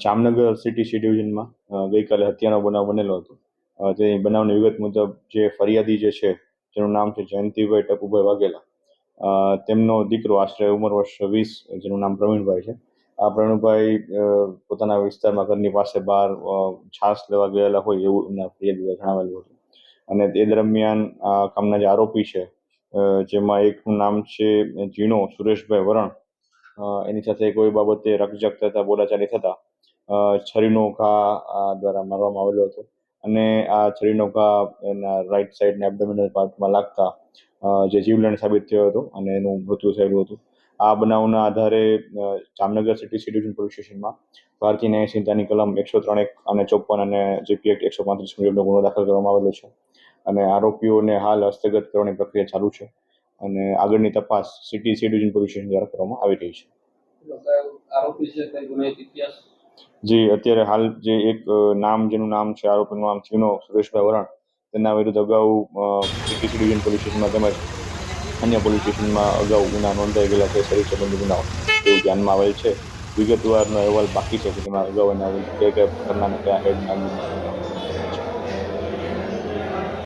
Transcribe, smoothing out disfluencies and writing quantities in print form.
Jamnagar city C ડિવિઝનમાં ગઈકાલે હત્યાનો બનાવ બનેલો હતો. તે બનાવની વિગત મુજબ જે ફરિયાદી જે છે જેનું નામ છે જયંતિભાઈ ટપુભાઈ વાઘેલા, તેમનો દીકરો આશરે ઉંમર વર્ષ 20, જેનું નામ પ્રવીણભાઈ છે. આ પ્રવીણભાઈ પોતાના વિસ્તારમાં ઘરની પાસે બહાર છાશ લેવા ગયેલા હોય એવું એમના ફરિયાદીએ જણાવેલું હતું. અને તે દરમિયાન આ કામના જે આરોપી છે, જેમાં એકનું નામ છે જીણો સુરેશભાઈ વરણ, એની સાથે કોઈ બાબતે રકઝક થતાં બોલાચાલી થતાં છરીનો ઘા દ્વારા મારવામાં આવેલો હતો. અને આ છરીનો ઘા એના રાઈટ સાઈડના એબ્ડોમિનલ પાર્ટમાં લાગતા જે જીવલેણ સાબિત થયો હતો અને એનું મૃત્યુ થયેલું હતું. આ બનાવના આધારે Jamnagar city C division police સ્ટેશનમાં ભારતીય ન્યાય સંહિતાની કલમ 103 અને 54 અને જીપી એક્ટ 135 મુજબનો ગુનો દાખલ કરવામાં આવેલો છે. અને આરોપીઓને હાલ હસ્તગત કરવાની પ્રક્રિયા ચાલુ છે અને આગળની તપાસ city C division police station દ્વારા કરવામાં આવી રહી છે. જી, અત્યારે હાલ જે એક નામ જેનું નામ છે, આરોપીનું નામ જીનો સુરેશભાઈ વરણ, તેના વિરુદ્ધ અગાઉ સિટી સી ડિવિઝન પોલીસ સ્ટેશનમાં તેમજ અન્ય પોલીસ સ્ટેશનમાં અગાઉ ગુના નોંધાઈ ગયેલા છે, શરીર સંબંધી ગુનાઓ એવું ધ્યાનમાં આવેલ છે. વિગતવારનો અહેવાલ બાકી છે કે જેમાં અગાઉ એના કયા કયા પ્રકારના કયા હેડ નામના